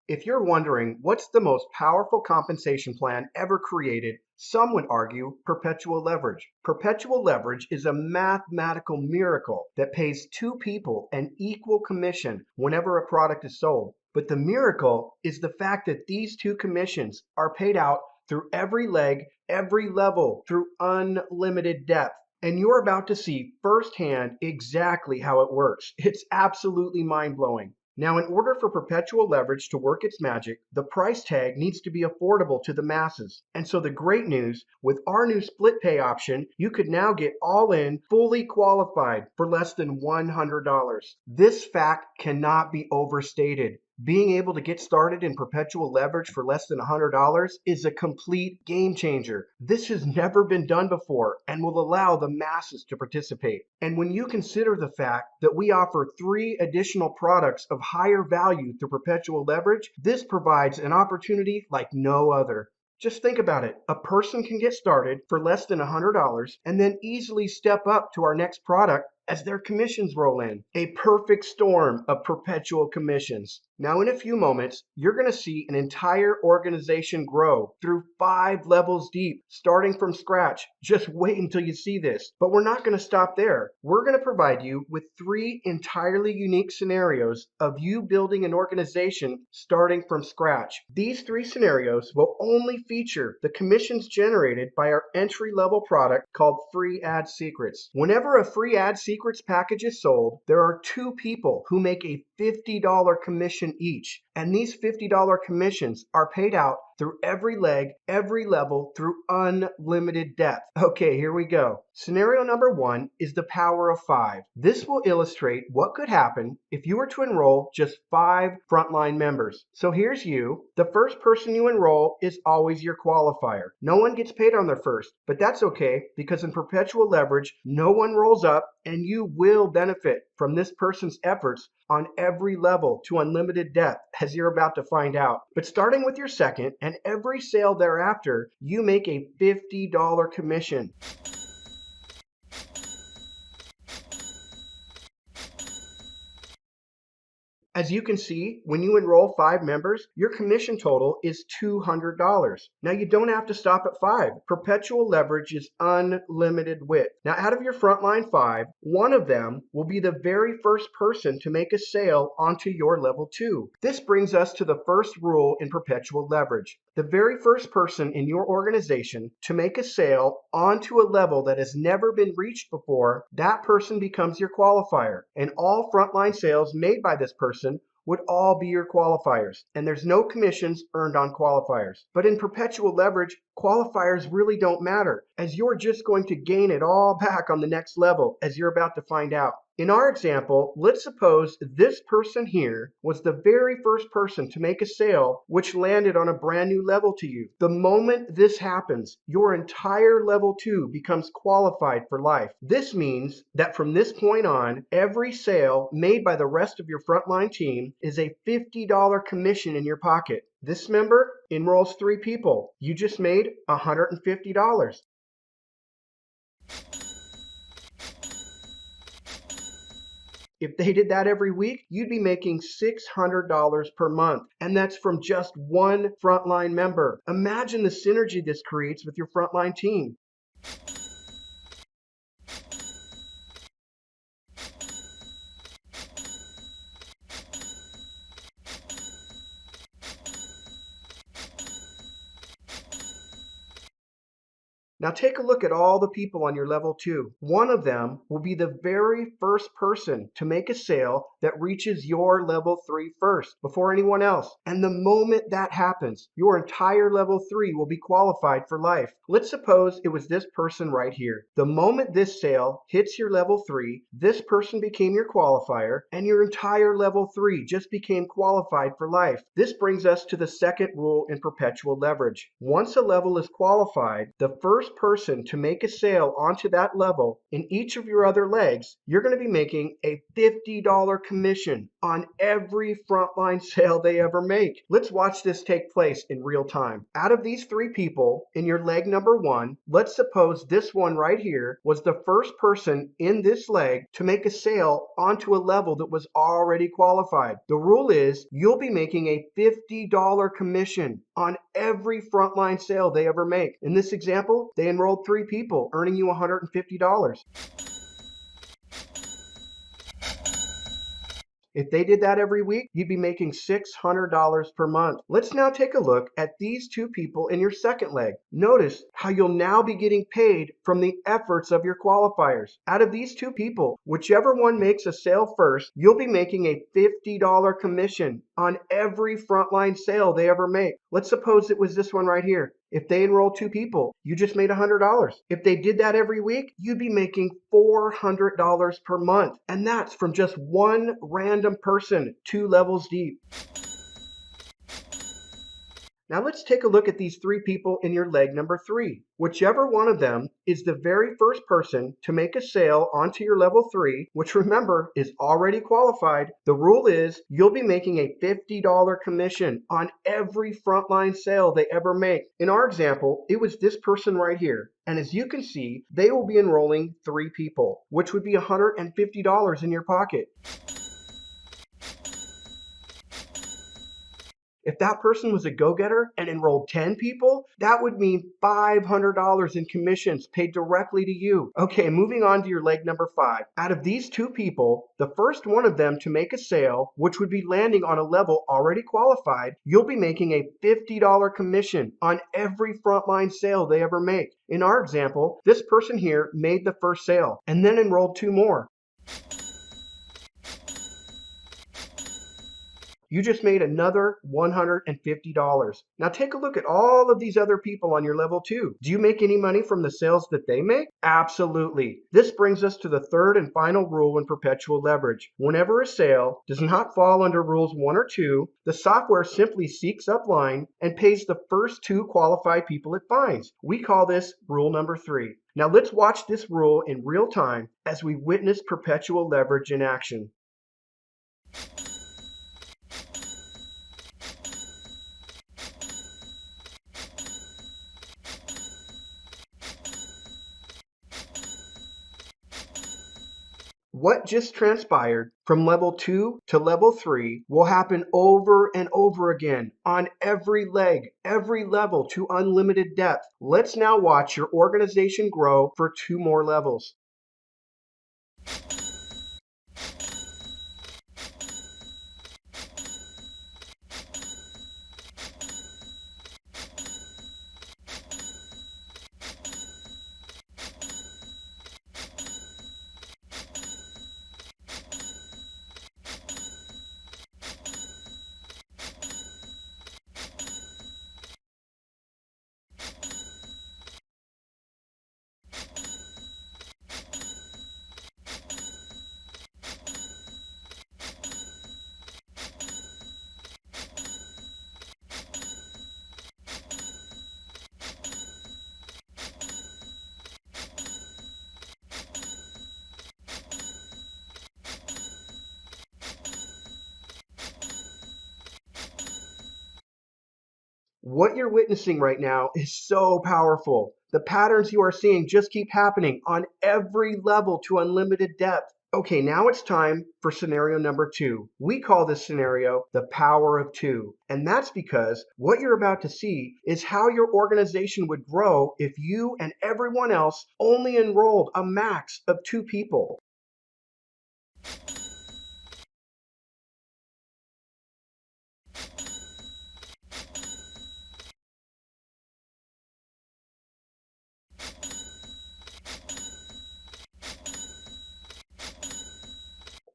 If you're wondering what's the most powerful compensation plan ever created, some would argue perpetual leverage. Perpetual leverage is a mathematical miracle that pays two people an equal commission whenever a product is sold. But the miracle is the fact that these two commissions are paid out through every leg, every level, through unlimited depth. And you're about to see firsthand exactly how it works. It's absolutely mind-blowing. Now, in order for perpetual leverage to work its magic, the price tag needs to be affordable to the masses. And so the great news, with our new split pay option, you could now get all in, fully qualified for less than $100. This fact cannot be overstated. Being able to get started in perpetual leverage for less than $100 is a complete game changer. This has never been done before and will allow the masses to participate. And when you consider the fact that we offer 3 additional products of higher value through perpetual leverage, this provides an opportunity like no other. Just think about it. A person can get started for less than $100 and then easily step up to our next product as their commissions roll in. A perfect storm of perpetual commissions. Now, in a few moments, you're going to see an entire organization grow through 5 levels deep, starting from scratch. Just wait until you see this. But we're not going to stop there. We're going to provide you with 3 entirely unique scenarios of you building an organization starting from scratch. These 3 scenarios will only feature the commissions generated by our entry-level product called Free Ad Secrets. Whenever a Free Ad Secrets package is sold, there are 2 people who make a $50 commission each, and these $50 commissions are paid out through every leg, every level, through unlimited depth. Okay, here we go. Scenario number 1 is the power of 5. This will illustrate what could happen if you were to enroll just 5 frontline members. So here's you. The first person you enroll is always your qualifier. No one gets paid on their first, but that's okay because in perpetual leverage, no one rolls up and you will benefit from this person's efforts on every level to unlimited depth, as you're about to find out. But starting with your second and every sale thereafter, you make a $50 commission. As you can see, when you enroll 5 members, your commission total is $200. Now, you don't have to stop at 5. Perpetual leverage is unlimited width. Now, out of your frontline 5, one of them will be the very first person to make a sale onto your level 2. This brings us to the first rule in perpetual leverage. The very first person in your organization to make a sale onto a level that has never been reached before, that person becomes your qualifier. And all frontline sales made by this person would all be your qualifiers, and there's no commissions earned on qualifiers. But in perpetual leverage, qualifiers really don't matter, as you're just going to gain it all back on the next level, as you're about to find out. In our example, let's suppose this person here was the very first person to make a sale which landed on a brand new level to you. The moment this happens, your entire level 2 becomes qualified for life. This means that from this point on, every sale made by the rest of your frontline team is a $50 commission in your pocket. This member enrolls 3 people. You just made $150. If they did that every week, you'd be making $600 per month. And that's from just one frontline member. Imagine the synergy this creates with your frontline team. Now take a look at all the people on your level 2. One of them will be the very first person to make a sale that reaches your level 3 first, before anyone else. And the moment that happens, your entire level 3 will be qualified for life. Let's suppose it was this person right here. The moment this sale hits your level 3, this person became your qualifier, and your entire level 3 just became qualified for life. This brings us to the second rule in perpetual leverage. Once a level is qualified, the first person to make a sale onto that level in each of your other legs, you're going to be making a $50 commission on every frontline sale they ever make. Let's watch this take place in real time. Out of these three people in your leg number one, let's suppose this one right here was the first person in this leg to make a sale onto a level that was already qualified. The rule is you'll be making a $50 commission on every frontline sale they ever make. In this example, they enrolled three people, earning you $150. If they did that every week, you'd be making $600 per month. Let's now take a look at these two people in your second leg. Notice how you'll now be getting paid from the efforts of your qualifiers. Out of these two people, whichever one makes a sale first, you'll be making a $50 commission on every frontline sale they ever make. Let's suppose it was this one right here. If they enroll two people, you just made $100. If they did that every week, you'd be making $400 per month. And that's from just one random person, 2 levels deep. Now let's take a look at these three people in your leg number 3. Whichever one of them is the very first person to make a sale onto your level 3, which remember is already qualified, the rule is you'll be making a $50 commission on every frontline sale they ever make. In our example, it was this person right here. And as you can see, they will be enrolling 3 people, which would be $150 in your pocket. If that person was a go-getter and enrolled 10 people, that would mean $500 in commissions paid directly to you. Okay, moving on to your leg number 5. Out of these 2 people, the first one of them to make a sale, which would be landing on a level already qualified, you'll be making a $50 commission on every frontline sale they ever make. In our example, this person here made the first sale and then enrolled 2 more. You just made another $150. Now take a look at all of these other people on your level 2. Do you make any money from the sales that they make? Absolutely. This brings us to the third and final rule in perpetual leverage. Whenever a sale does not fall under rules 1 or 2, the software simply seeks upline and pays the first 2 qualified people it finds. We call this rule number 3. Now let's watch this rule in real time as we witness perpetual leverage in action. What just transpired from level 2 to level 3 will happen over and over again on every leg, every level to unlimited depth. Let's now watch your organization grow for 2 more levels. What you're witnessing right now is so powerful. The patterns you are seeing just keep happening on every level to unlimited depth. Okay, now it's time for scenario number 2. We call this scenario the power of 2. And that's because what you're about to see is how your organization would grow if you and everyone else only enrolled a max of 2 people.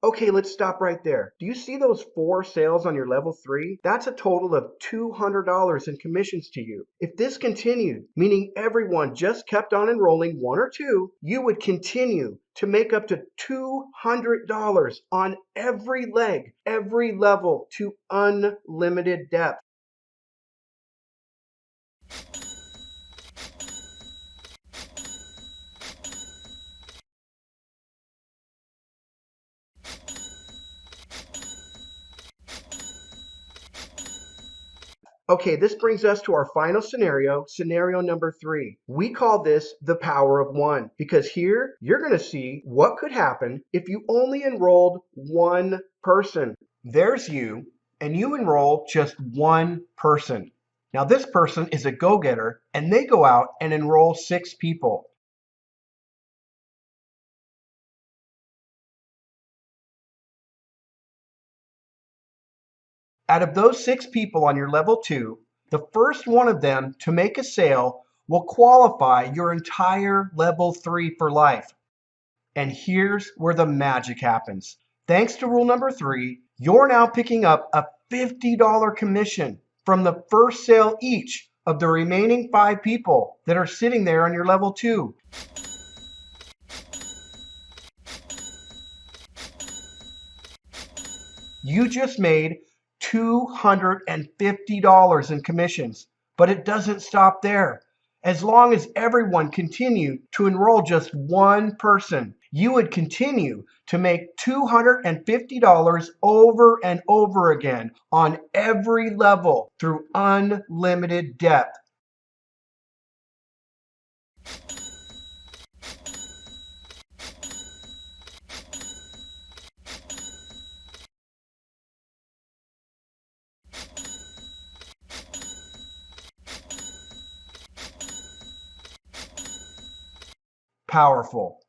Okay, let's stop right there. Do you see those 4 sales on your level 3? That's a total of $200 in commissions to you. If this continued, meaning everyone just kept on enrolling 1 or 2, you would continue to make up to $200 on every leg, every level to unlimited depth. Okay, this brings us to our final scenario, scenario number 3. We call this the power of one because here you're going to see what could happen if you only enrolled one person. There's you, and you enroll just one person. Now, this person is a go-getter, and they go out and enroll 6 people. Out of those 6 people on your level 2, the first one of them to make a sale will qualify your entire level 3 for life. And here's where the magic happens. Thanks to rule number 3, you're now picking up a $50 commission from the first sale each of the remaining 5 people that are sitting there on your level 2. You just made $250 in commissions, but it doesn't stop there. As long as everyone continued to enroll just one person, you would continue to make $250 over and over again on every level through unlimited depth. Powerful.